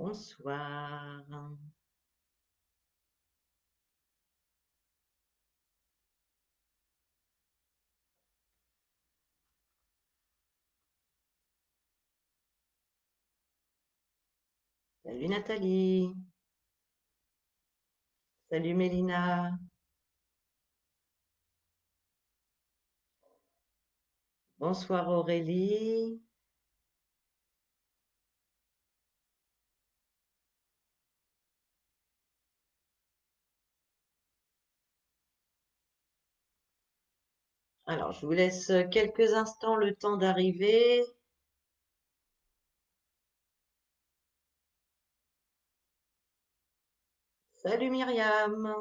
Bonsoir. Salut Nathalie. Salut Mélina. Bonsoir Aurélie. Alors, je vous laisse quelques instants le temps d'arriver. Salut Myriam.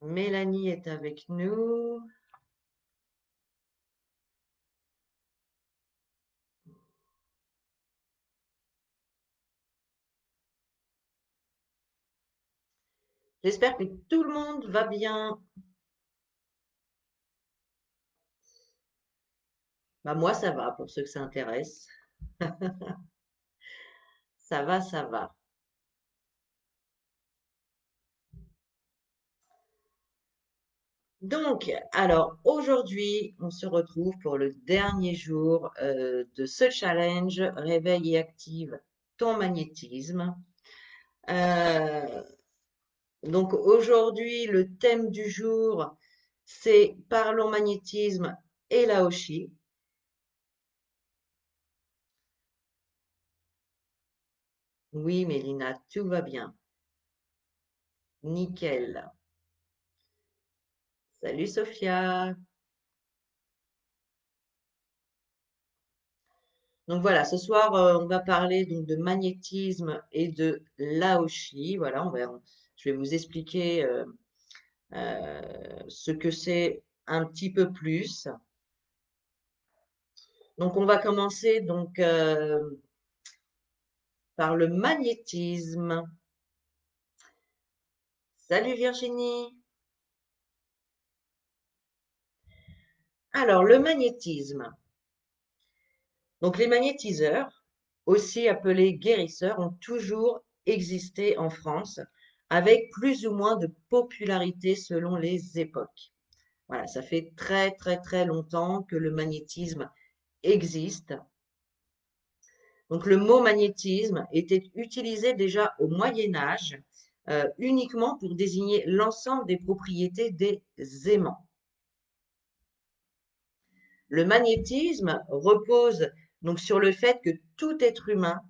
Mélanie est avec nous. J'espère que tout le monde va bien. Bah, moi, ça va pour ceux que ça intéresse. Ça va, ça va. Donc, alors aujourd'hui, on se retrouve pour le dernier jour de ce challenge Réveille et active ton magnétisme. Euh, donc aujourd'hui, le thème du jour, c'est Parlons magnétisme et Laoshi. Oui, Mélina, tout va bien. Nickel. Salut Sophia. Donc voilà, ce soir, on va parler donc de magnétisme et de Laoshi. Voilà, je vais vous expliquer ce que c'est un petit peu plus. Donc on va commencer donc par le magnétisme. Salut Virginie. Alors le magnétisme. Donc les magnétiseurs, aussi appelés guérisseurs, ont toujours existé en France avec plus ou moins de popularité selon les époques. Voilà, ça fait très très très longtemps que le magnétisme existe. Donc le mot magnétisme était utilisé déjà au Moyen Âge uniquement pour désigner l'ensemble des propriétés des aimants. Le magnétisme repose donc sur le fait que tout être humain,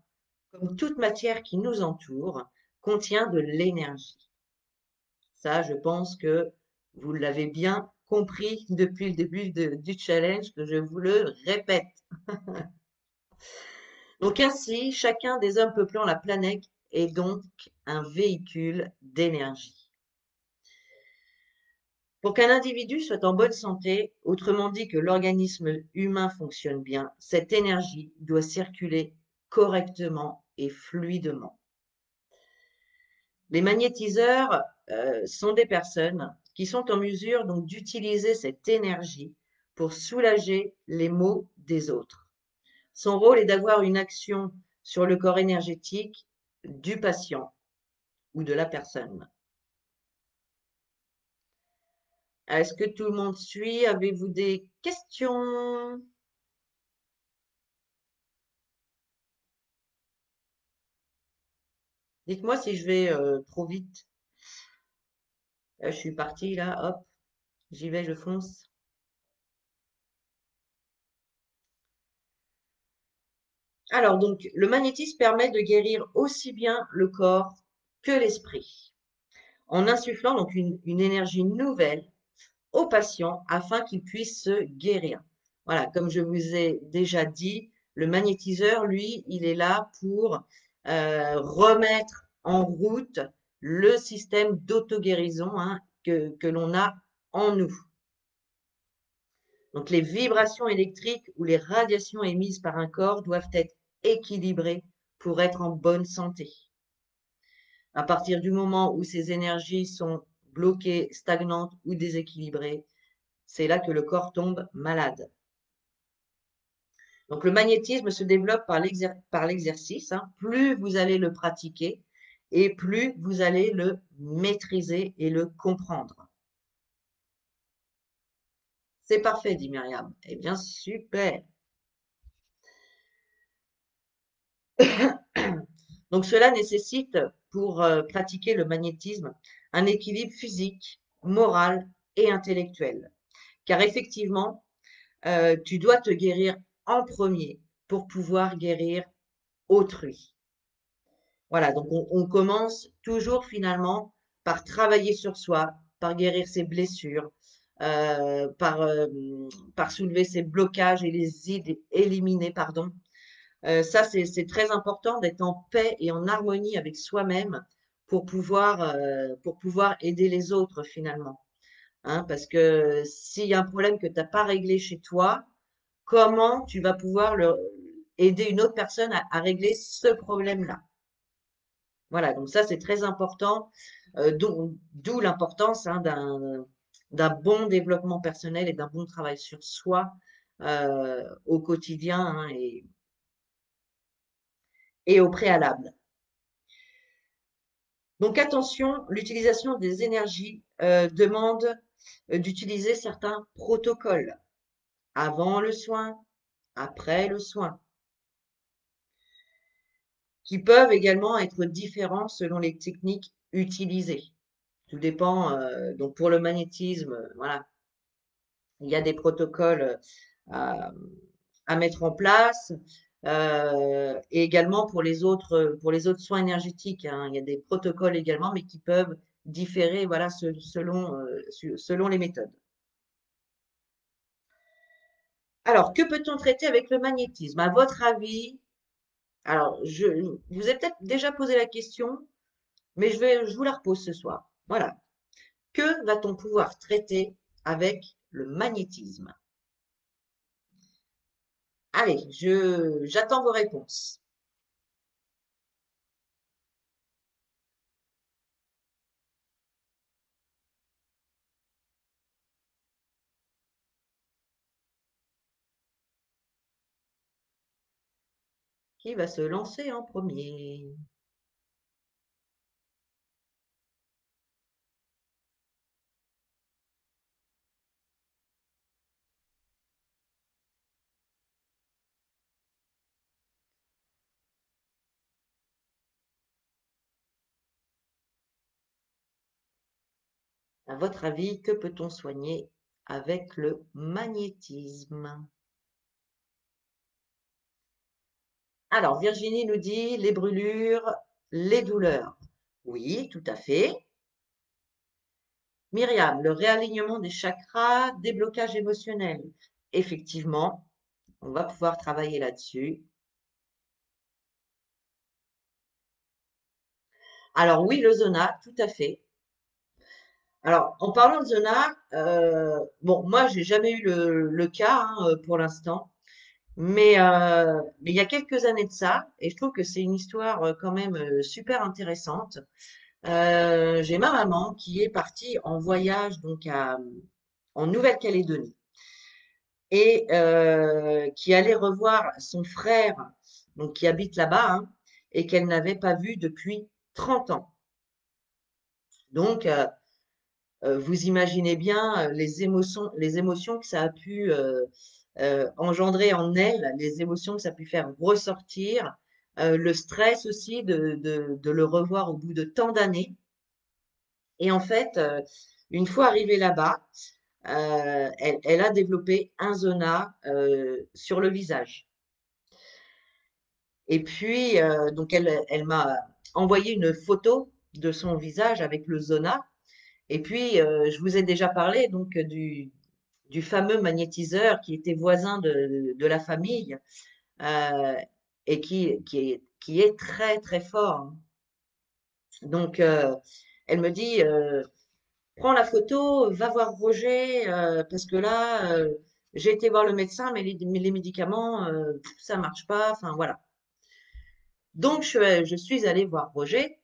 comme toute matière qui nous entoure, contient de l'énergie. Ça, je pense que vous l'avez bien compris depuis le début du challenge, que je vous le répète. Donc ainsi, chacun des hommes peuplant la planète est donc un véhicule d'énergie. Pour qu'un individu soit en bonne santé, autrement dit que l'organisme humain fonctionne bien, cette énergie doit circuler correctement et fluidement. Les magnétiseurs sont des personnes qui sont en mesure donc d'utiliser cette énergie pour soulager les maux des autres. Son rôle est d'avoir une action sur le corps énergétique du patient ou de la personne. Est-ce que tout le monde suit? Avez-vous des questions? Dites-moi si je vais trop vite. Là, je suis partie, là, hop, j'y vais, je fonce. Alors, donc, le magnétisme permet de guérir aussi bien le corps que l'esprit, en insufflant donc une énergie nouvelle au patient afin qu'il puisse se guérir. Voilà, comme je vous ai déjà dit, le magnétiseur, lui, il est là pour remettre en route le système d'auto-guérison que l'on a en nous. Donc les vibrations électriques ou les radiations émises par un corps doivent être équilibrées pour être en bonne santé. À partir du moment où ces énergies sont bloquées, stagnantes ou déséquilibrées, c'est là que le corps tombe malade. Donc le magnétisme se développe par l'exercice, hein. Plus vous allez le pratiquer et plus vous allez le maîtriser et le comprendre. C'est parfait, dit Myriam. Eh bien, super. Donc cela nécessite, pour pratiquer le magnétisme, un équilibre physique, moral et intellectuel. Car effectivement, tu dois te guérir en premier pour pouvoir guérir autrui. Voilà, donc on commence toujours finalement par travailler sur soi, par guérir ses blessures, euh, par, euh, par soulever ses blocages et les éliminer, pardon. Ça, c'est très important d'être en paix et en harmonie avec soi-même pour pouvoir aider les autres finalement. Hein, parce que s'il y a un problème que tu n'as pas réglé chez toi, comment tu vas pouvoir aider une autre personne à régler ce problème-là? Voilà, donc ça c'est très important, d'où l'importance hein, d'un bon développement personnel et d'un bon travail sur soi au quotidien hein, et au préalable. Donc attention, l'utilisation des énergies demande d'utiliser certains protocoles avant le soin, après le soin, qui peuvent également être différents selon les techniques utilisées. Tout dépend, donc pour le magnétisme, voilà, il y a des protocoles à, à mettre en place. Et également pour les autres soins énergétiques, hein, il y a des protocoles également, mais qui peuvent différer, voilà, selon les méthodes. Alors, que peut-on traiter avec le magnétisme? À votre avis, alors, vous avez peut-être déjà posé la question, mais je vous la repose ce soir. Voilà. Que va-t-on pouvoir traiter avec le magnétisme? Allez, j'attends vos réponses. Qui va se lancer en premier? À votre avis, que peut-on soigner avec le magnétisme? Alors, Virginie nous dit les brûlures, les douleurs. Oui, tout à fait. Myriam, le réalignement des chakras, déblocage émotionnel. Effectivement, on va pouvoir travailler là-dessus. Alors oui, le zona, tout à fait. Alors, en parlant de zona, bon, moi, j'ai jamais eu le cas hein, pour l'instant, mais il y a quelques années de ça, et je trouve que c'est une histoire quand même super intéressante. J'ai ma maman qui est partie en voyage donc en Nouvelle-Calédonie et qui allait revoir son frère, donc qui habite là-bas, hein, et qu'elle n'avait pas vu depuis 30 ans. Donc, vous imaginez bien les émotions que ça a pu engendrer en elle, les émotions que ça a pu faire ressortir, le stress aussi de le revoir au bout de tant d'années. Et en fait, une fois arrivée là-bas, elle a développé un zona sur le visage. Et puis, donc elle m'a envoyé une photo de son visage avec le zona. Et puis, je vous ai déjà parlé donc du fameux magnétiseur qui était voisin de la famille euh, et qui est très très fort. Donc, elle me dit, prends la photo, va voir Roger parce que là, j'ai été voir le médecin, mais les médicaments, ça marche pas. Enfin voilà. Donc, je suis allée voir Roger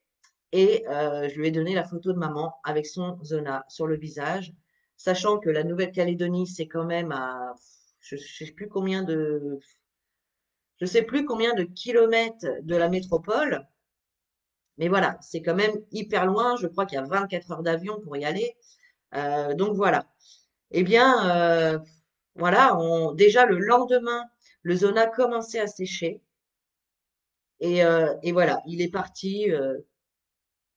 et je lui ai donné la photo de maman avec son zona sur le visage, sachant que la Nouvelle-Calédonie, c'est quand même à, je sais plus combien de, je sais plus combien de kilomètres de la métropole, mais voilà, c'est quand même hyper loin. Je crois qu'il y a 24 heures d'avion pour y aller. Donc voilà. Eh bien, voilà, déjà le lendemain, le zona commençait à sécher. Et voilà, il est parti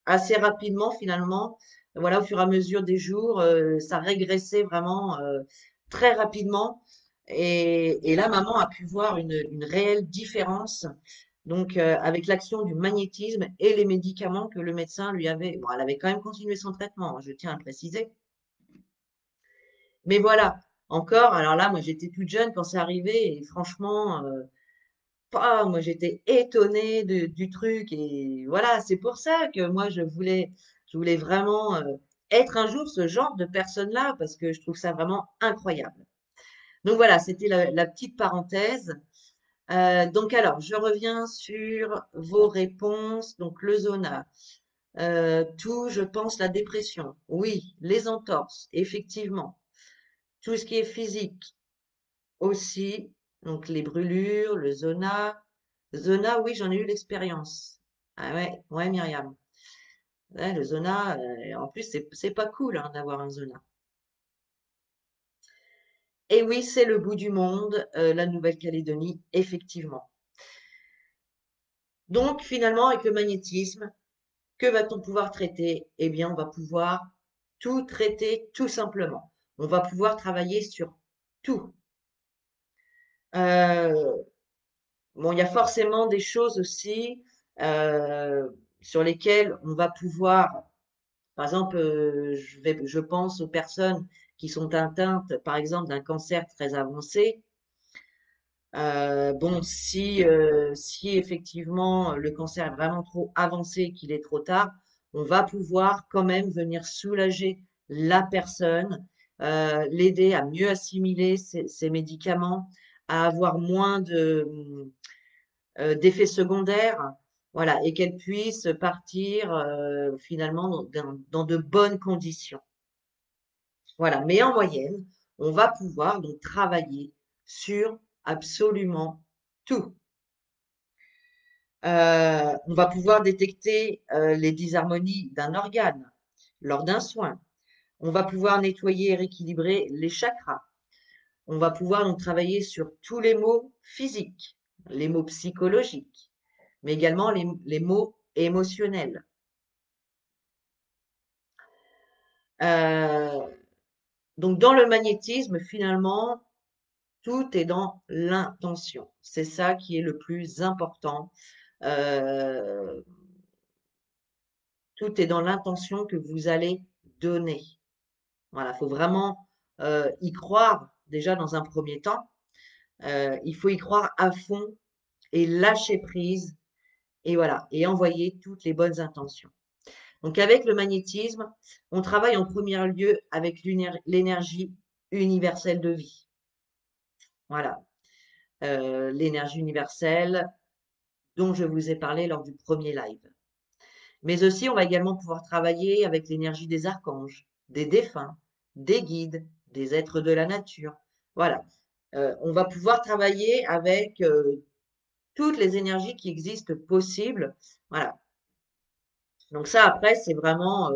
assez rapidement finalement. Voilà, au fur et à mesure des jours, ça régressait vraiment très rapidement. Et là, maman a pu voir une réelle différence. Donc, avec l'action du magnétisme et les médicaments que le médecin lui avait. Bon, elle avait quand même continué son traitement, hein, je tiens à le préciser. Mais voilà, encore, alors là, moi j'étais toute jeune quand c'est arrivé et franchement, moi j'étais étonnée du truc et voilà, c'est pour ça que moi je voulais vraiment être un jour ce genre de personne-là parce que je trouve ça vraiment incroyable. Donc voilà, c'était la petite parenthèse. Donc alors, je reviens sur vos réponses. Donc le zona, tout, je pense, la dépression. Oui, les entorses, effectivement. Tout ce qui est physique aussi. Donc les brûlures, le zona. Zona, oui, j'en ai eu l'expérience. Ah ouais, ouais, Myriam. Ouais, le zona, en plus, c'est pas cool hein, d'avoir un zona. Et oui, c'est le bout du monde, la Nouvelle-Calédonie, effectivement. Donc finalement, avec le magnétisme, que va-t-on pouvoir traiter? Eh bien, on va pouvoir tout traiter tout simplement. On va pouvoir travailler sur tout. Euh, bon, il y a forcément des choses aussi euh, sur lesquelles on va pouvoir, par exemple, je pense aux personnes qui sont atteintes, par exemple, d'un cancer très avancé. Bon, si effectivement le cancer est vraiment trop avancé, qu'il est trop tard, on va pouvoir quand même venir soulager la personne, l'aider à mieux assimiler ses médicaments, à avoir moins d'effets secondaires, voilà, et qu'elle puisse partir finalement dans de bonnes conditions. Voilà, mais en moyenne, on va pouvoir donc travailler sur absolument tout. On va pouvoir détecter les disharmonies d'un organe lors d'un soin. On va pouvoir nettoyer et rééquilibrer les chakras. On va pouvoir donc travailler sur tous les maux physiques, les maux psychologiques, mais également les maux émotionnels. Euh, donc dans le magnétisme, finalement, tout est dans l'intention. C'est ça qui est le plus important. Euh, Tout est dans l'intention que vous allez donner. Voilà, il faut vraiment y croire déjà dans un premier temps. Il faut y croire à fond et lâcher prise et voilà, et envoyer toutes les bonnes intentions. Donc avec le magnétisme, on travaille en premier lieu avec l'énergie universelle de vie. Voilà, l'énergie universelle dont je vous ai parlé lors du premier live. Mais aussi, on va également pouvoir travailler avec l'énergie des archanges, des défunts, des guides, des êtres de la nature. Voilà. On va pouvoir travailler avec toutes les énergies qui existent possibles. Voilà. Donc ça, après, c'est vraiment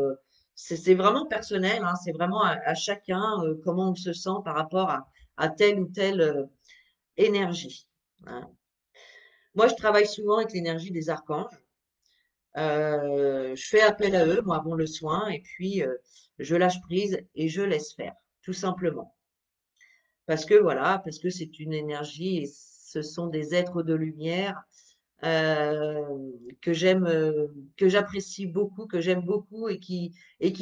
personnel, hein, c'est vraiment à chacun comment on se sent par rapport à telle ou telle énergie, hein. Moi, je travaille souvent avec l'énergie des archanges. Je fais appel à eux, moi, avant le soin, et puis je lâche prise et je laisse faire, tout simplement. Parce que voilà, parce que c'est une énergie et ce sont des êtres de lumière euh, que j'aime, que j'apprécie beaucoup, que j'aime beaucoup et qui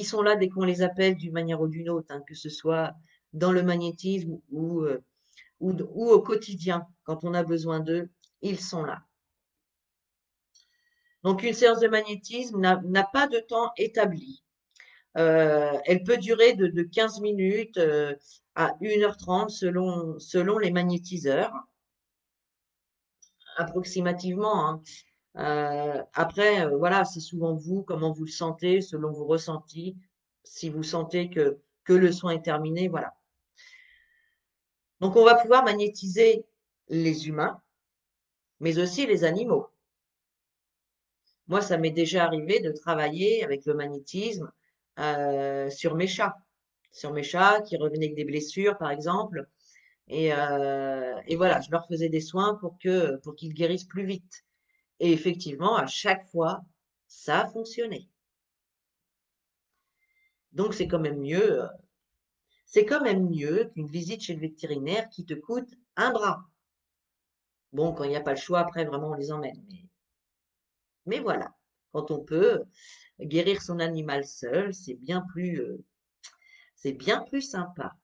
sont là dès qu'on les appelle d'une manière ou d'une autre, hein, que ce soit dans le magnétisme ou au quotidien, quand on a besoin d'eux, ils sont là. Donc une séance de magnétisme n'a pas de temps établi. Elle peut durer de 15 minutes à 1h30 selon les magnétiseurs, approximativement, hein. Après, voilà, c'est souvent vous, comment vous le sentez, selon vos ressentis. Si vous sentez que le soin est terminé, voilà. Donc, on va pouvoir magnétiser les humains, mais aussi les animaux. Moi, ça m'est déjà arrivé de travailler avec le magnétisme sur mes chats qui revenaient avec des blessures, par exemple. Et voilà, je leur faisais des soins pour qu'ils guérissent plus vite. Et effectivement, à chaque fois, ça a fonctionné. Donc, c'est quand même mieux qu'une visite chez le vétérinaire qui te coûte un bras. Bon, quand il n'y a pas le choix, après, vraiment, on les emmène. Mais voilà, quand on peut guérir son animal seul, c'est bien plus sympa.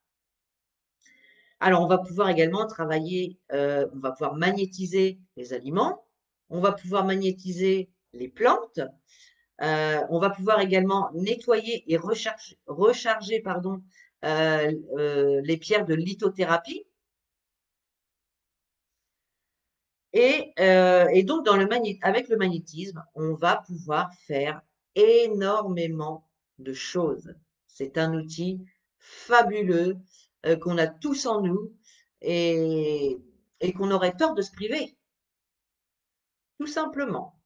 Alors, on va pouvoir également travailler, on va pouvoir magnétiser les aliments, on va pouvoir magnétiser les plantes, on va pouvoir également nettoyer et recharger pardon, les pierres de lithothérapie. Et donc, avec le magnétisme, on va pouvoir faire énormément de choses. C'est un outil fabuleux qu'on a tous en nous et, et qu'on aurait tort de se priver, tout simplement.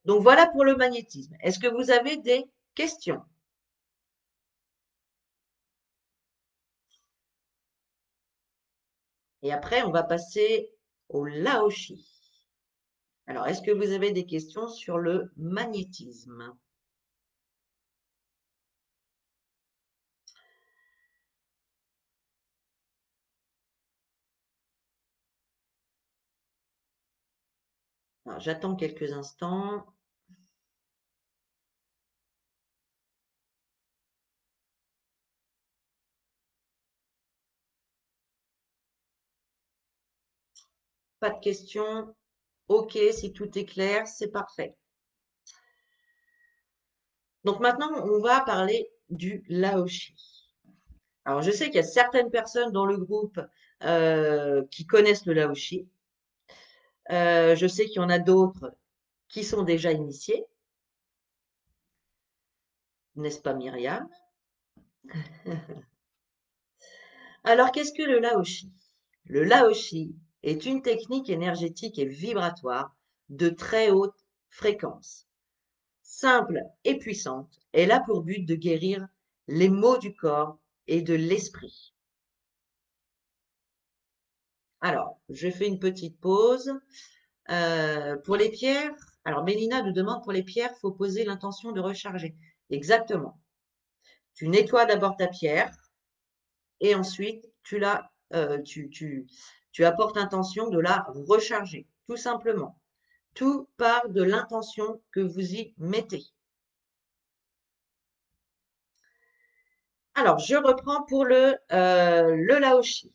Donc, voilà pour le magnétisme. Est-ce que vous avez des questions? Et après, on va passer au Laoshi. Alors, est-ce que vous avez des questions sur le magnétisme? Alors, j'attends quelques instants. Pas de questions? Ok, si tout est clair, c'est parfait. Donc maintenant, on va parler du Laoshi. Alors, je sais qu'il y a certaines personnes dans le groupe qui connaissent le Laoshi. Je sais qu'il y en a d'autres qui sont déjà initiés, n'est-ce pas Myriam? Alors, qu'est-ce que le Laoshi? Le Laoshi est une technique énergétique et vibratoire de très haute fréquence. Simple et puissante, elle a pour but de guérir les maux du corps et de l'esprit. Alors, je fais une petite pause. Pour les pierres, alors Mélina nous demande pour les pierres, il faut poser l'intention de recharger. Exactement. Tu nettoies d'abord ta pierre et ensuite tu apportes l'intention de la recharger, tout simplement. Tout part de l'intention que vous y mettez. Alors, je reprends pour le Laoshi.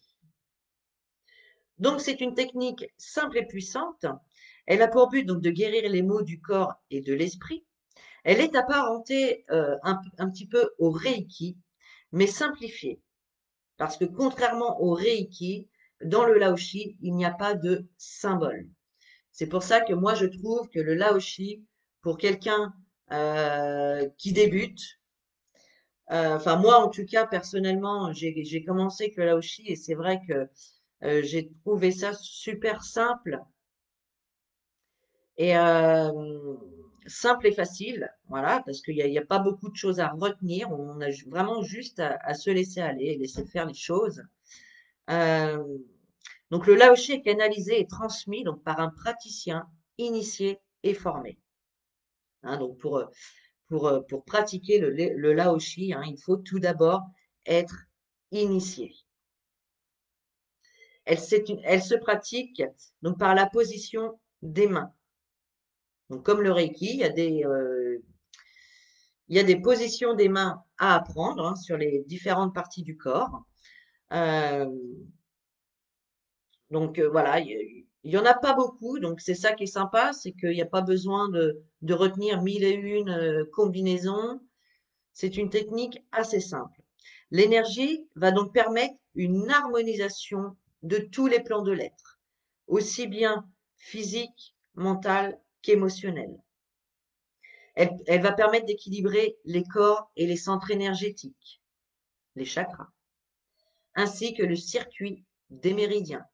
Donc, c'est une technique simple et puissante. Elle a pour but donc de guérir les maux du corps et de l'esprit. Elle est apparentée un petit peu au Reiki, mais simplifiée. Parce que contrairement au Reiki, dans le Laoshi, il n'y a pas de symbole. C'est pour ça que moi, je trouve que le Laoshi, pour quelqu'un qui débute, enfin moi en tout cas personnellement, j'ai commencé avec le Laoshi et c'est vrai que j'ai trouvé ça super simple et simple et facile, voilà, parce qu'il y a pas beaucoup de choses à retenir. On a vraiment juste à se laisser aller, laisser faire les choses. Euh, donc le Laoshi est canalisé et transmis donc par un praticien initié et formé. Hein, donc pour pratiquer le Laoshi, hein, il faut tout d'abord être initié. Elle se pratique donc par la position des mains. Donc comme le Reiki, il y a des positions des mains à apprendre hein, sur les différentes parties du corps. Euh, donc voilà, il y en a pas beaucoup, donc c'est ça qui est sympa, c'est qu'il n'y a pas besoin de retenir mille et une combinaisons. C'est une technique assez simple. L'énergie va donc permettre une harmonisation de tous les plans de l'être, aussi bien physique, mental qu'émotionnel. Elle va permettre d'équilibrer les corps et les centres énergétiques, les chakras, ainsi que le circuit des méridiens.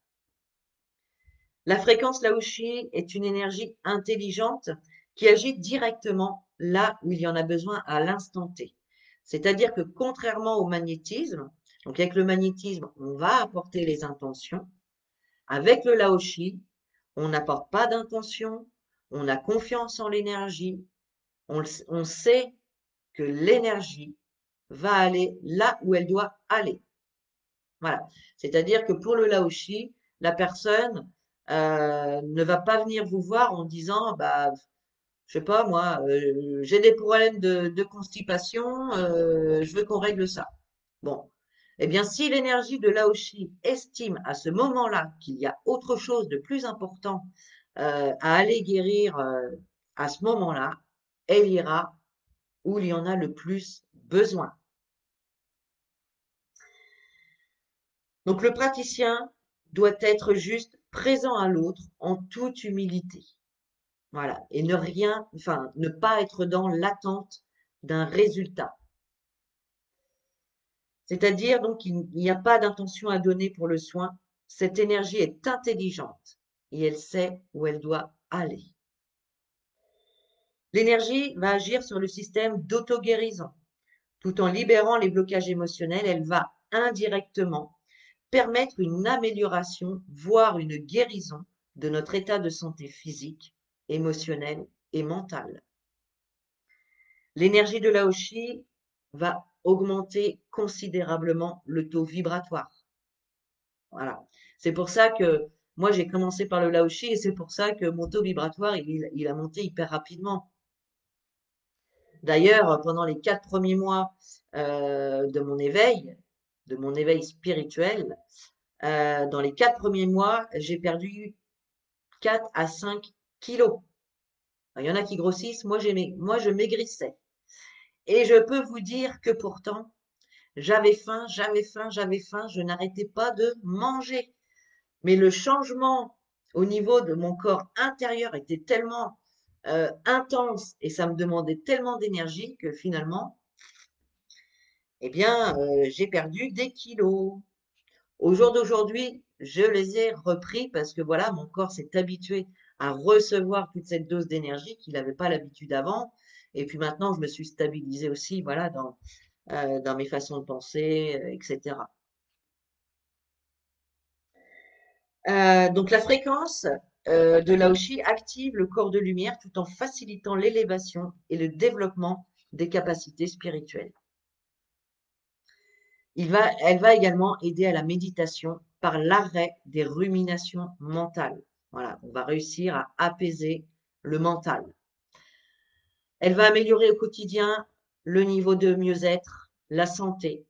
La fréquence Lao-Shi est une énergie intelligente qui agit directement là où il y en a besoin à l'instant T. C'est-à-dire que contrairement au magnétisme, donc avec le magnétisme, on va apporter les intentions. Avec le Lao-Shi, on n'apporte pas d'intention, on a confiance en l'énergie, on sait que l'énergie va aller là où elle doit aller. Voilà. C'est-à-dire que pour le Laoshi, la personne ne va pas venir vous voir en disant, bah, je sais pas moi, j'ai des problèmes de constipation, je veux qu'on règle ça. Bon. Eh bien, si l'énergie de Laoshi estime à ce moment-là qu'il y a autre chose de plus important à aller guérir à ce moment-là, elle ira où il y en a le plus besoin. Donc le praticien doit être juste présent à l'autre en toute humilité. Voilà. Et ne rien, enfin, ne pas être dans l'attente d'un résultat. C'est-à-dire donc qu'il n'y a pas d'intention à donner pour le soin. Cette énergie est intelligente et elle sait où elle doit aller. L'énergie va agir sur le système d'auto-guérison. Tout en libérant les blocages émotionnels, elle va indirectement permettre une amélioration, voire une guérison de notre état de santé physique, émotionnel et mental. L'énergie de Laoshi va augmenter considérablement le taux vibratoire. Voilà. C'est pour ça que moi j'ai commencé par le Laoshi et c'est pour ça que mon taux vibratoire il a monté hyper rapidement. D'ailleurs, pendant les 4 premiers mois de mon éveil spirituel, dans les 4 premiers mois, j'ai perdu 4 à 5 kilos. Il y en a qui grossissent, moi je maigrissais. Et je peux vous dire que pourtant, j'avais faim, j'avais faim, j'avais faim, je n'arrêtais pas de manger. Mais le changement au niveau de mon corps intérieur était tellement intense et ça me demandait tellement d'énergie que finalement, eh bien, j'ai perdu des kilos. Au jour d'aujourd'hui, je les ai repris parce que voilà, mon corps s'est habitué à recevoir toute cette dose d'énergie qu'il n'avait pas l'habitude avant. Et puis maintenant, je me suis stabilisée aussi, voilà, dans mes façons de penser, etc. Donc la fréquence de Laoshi active le corps de lumière tout en facilitant l'élévation et le développement des capacités spirituelles. Elle va également aider à la méditation par l'arrêt des ruminations mentales. Voilà, on va réussir à apaiser le mental. Elle va améliorer au quotidien le niveau de mieux-être, la santé,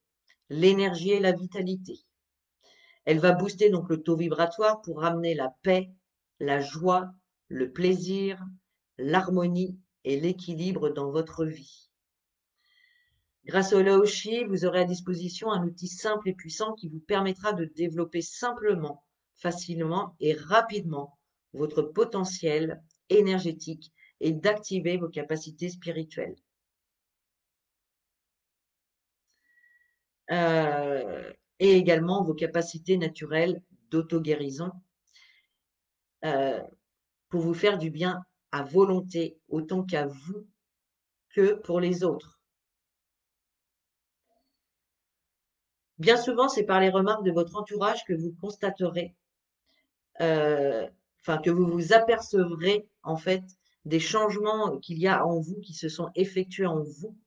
l'énergie et la vitalité. Elle va booster donc le taux vibratoire pour ramener la paix, la joie, le plaisir, l'harmonie et l'équilibre dans votre vie. Grâce au Laoshi, vous aurez à disposition un outil simple et puissant qui vous permettra de développer simplement, facilement et rapidement votre potentiel énergétique et d'activer vos capacités spirituelles. Et également vos capacités naturelles d'auto-guérison pour vous faire du bien à volonté autant qu'à vous que pour les autres. Bien souvent, c'est par les remarques de votre entourage que vous constaterez, que vous vous apercevrez en fait des changements qu'il y a en vous, qui se sont effectués en vous.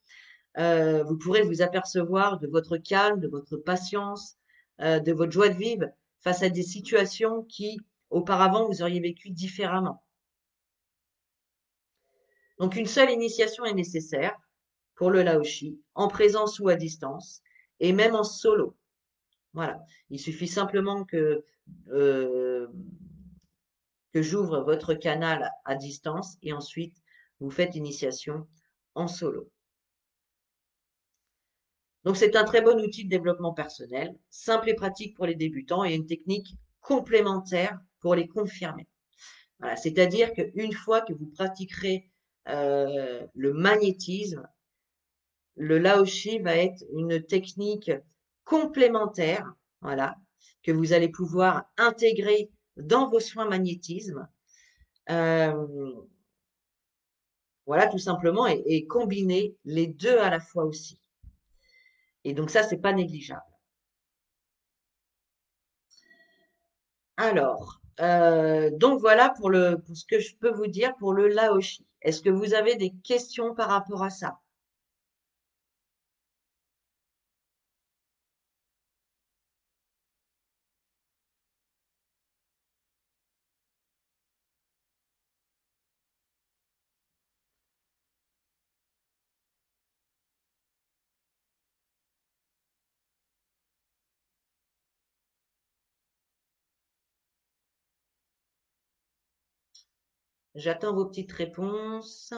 Vous pourrez vous apercevoir de votre calme, de votre patience, de votre joie de vivre face à des situations qui, auparavant, vous auriez vécues différemment. Donc, une seule initiation est nécessaire pour le Laoshi, en présence ou à distance, et même en solo. Voilà. Il suffit simplement euh, que j'ouvre votre canal à distance et ensuite vous faites l'initiation en solo. Donc c'est un très bon outil de développement personnel, simple et pratique pour les débutants et une technique complémentaire pour les confirmés. Voilà, c'est-à-dire qu'une fois que vous pratiquerez le magnétisme, le Laoshi va être une technique complémentaire, voilà, que vous allez pouvoir intégrer dans vos soins magnétisme. Euh, voilà, tout simplement, et combiner les deux à la fois aussi. Et donc ça, c'est pas négligeable. Alors, donc voilà pour ce que je peux vous dire pour le Laoshi. Est-ce que vous avez des questions par rapport à ça? J'attends vos petites réponses.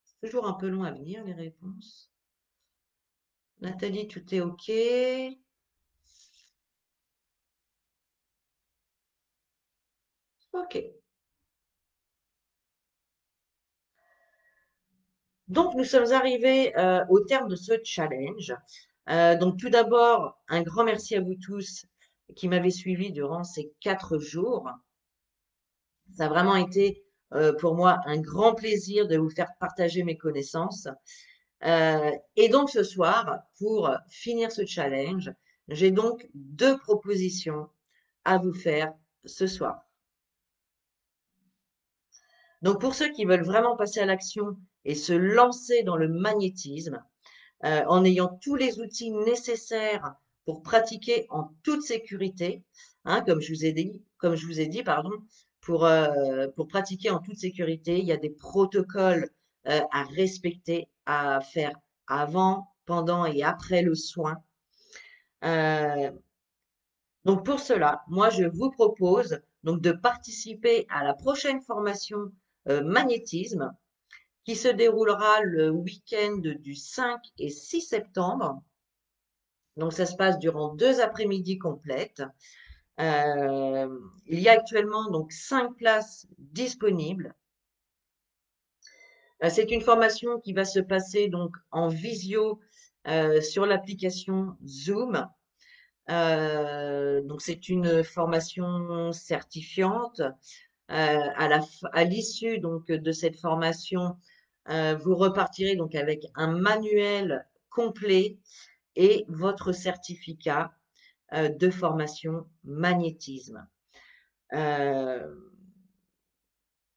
C'est toujours un peu long à venir, les réponses. Nathalie, tout est OK. OK. Donc, nous sommes arrivés au terme de ce challenge. Donc, tout d'abord, un grand merci à vous tous qui m'avez suivi durant ces 4 jours. Ça a vraiment été pour moi un grand plaisir de vous faire partager mes connaissances. Et donc, ce soir, pour finir ce challenge, j'ai donc 2 propositions à vous faire ce soir. Donc, pour ceux qui veulent vraiment passer à l'action et se lancer dans le magnétisme, en ayant tous les outils nécessaires pour pratiquer en toute sécurité, hein, comme je vous ai dit, pardon, pour pratiquer en toute sécurité, il y a des protocoles à respecter, à faire avant, pendant et après le soin. Euh, donc pour cela, moi je vous propose donc de participer à la prochaine formation magnétisme qui se déroulera le week-end du 5 et 6 septembre. Donc, ça se passe durant 2 après-midi complètes. Il y a actuellement donc 5 places disponibles. C'est une formation qui va se passer donc en visio sur l'application Zoom. Donc, c'est une formation certifiante. À l'issue donc de cette formation, vous repartirez donc avec un manuel complet et votre certificat de formation magnétisme. Euh,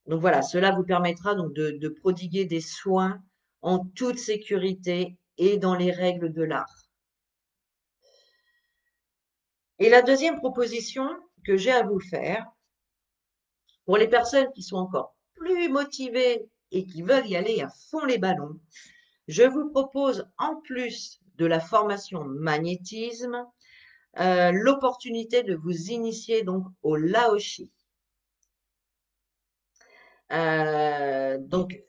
donc voilà, cela vous permettra donc de prodiguer des soins en toute sécurité et dans les règles de l'art. Et la deuxième proposition que j'ai à vous faire, pour les personnes qui sont encore plus motivées et qui veulent y aller à fond les ballons, je vous propose en plus de la formation magnétisme, l'opportunité de vous initier donc au Laoshi. Donc,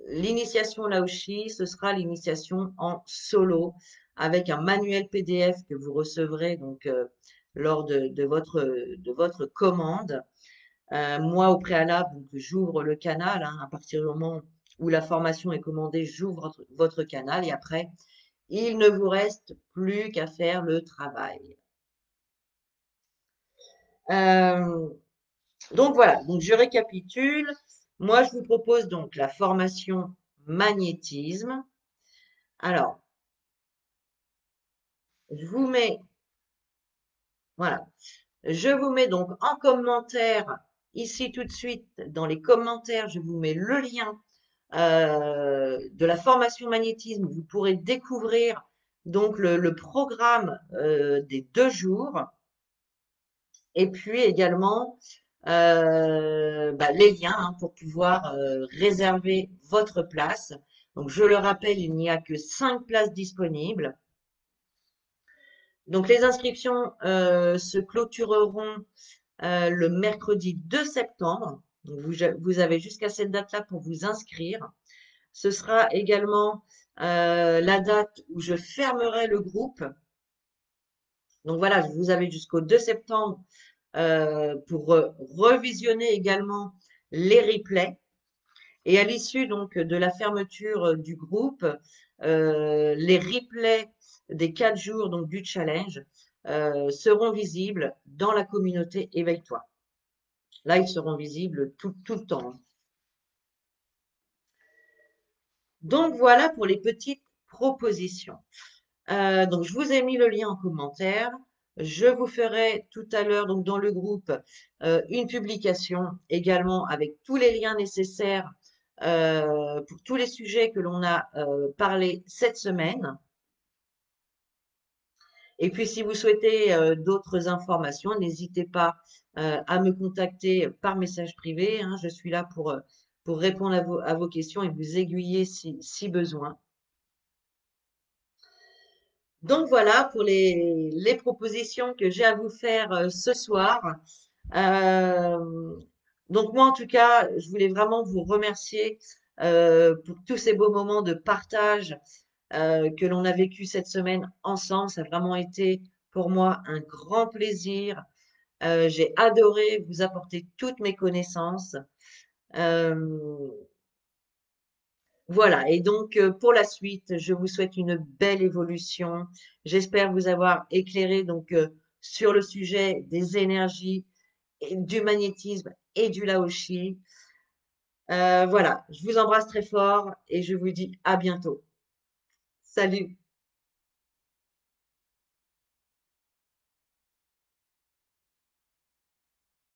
l'initiation Laoshi, ce sera l'initiation en solo avec un manuel PDF que vous recevrez donc lors de votre commande. Moi, au préalable, donc, j'ouvre le canal. Hein, à partir du moment où la formation est commandée, j'ouvre votre canal et après, il ne vous reste plus qu'à faire le travail. Euh, Donc voilà, donc je récapitule. Moi, je vous propose donc la formation magnétisme. Alors, je vous mets, voilà, je vous mets donc en commentaire ici tout de suite dans les commentaires, je vous mets le lien de la formation magnétisme. Vous pourrez découvrir donc le programme des 2 jours et puis également les liens hein, pour pouvoir réserver votre place. Donc, je le rappelle, il n'y a que 5 places disponibles. Donc, les inscriptions se clôtureront le mercredi 2 septembre. Donc, vous avez jusqu'à cette date-là pour vous inscrire. Ce sera également la date où je fermerai le groupe. Donc voilà, vous avez jusqu'au 2 septembre pour revisionner également les replays. Et à l'issue donc de la fermeture du groupe, les replays des 4 jours donc du challenge seront visibles dans la communauté Éveille-toi. Là, ils seront visibles tout le temps. Donc voilà pour les petites propositions. Donc je vous ai mis le lien en commentaire. Je vous ferai tout à l'heure donc dans le groupe une publication également avec tous les liens nécessaires pour tous les sujets que l'on a parlé cette semaine. Et puis si vous souhaitez d'autres informations, n'hésitez pas à me contacter par message privé, hein. Je suis là pour répondre à vos questions et vous aiguiller si besoin. Donc voilà pour les propositions que j'ai à vous faire ce soir. Euh, donc moi en tout cas, je voulais vraiment vous remercier pour tous ces beaux moments de partage que l'on a vécu cette semaine ensemble. Ça a vraiment été pour moi un grand plaisir. J'ai adoré vous apporter toutes mes connaissances. Euh, voilà, et donc pour la suite, je vous souhaite une belle évolution. J'espère vous avoir éclairé donc sur le sujet des énergies, et du magnétisme et du Laoshi. Voilà, je vous embrasse très fort et je vous dis à bientôt. Salut!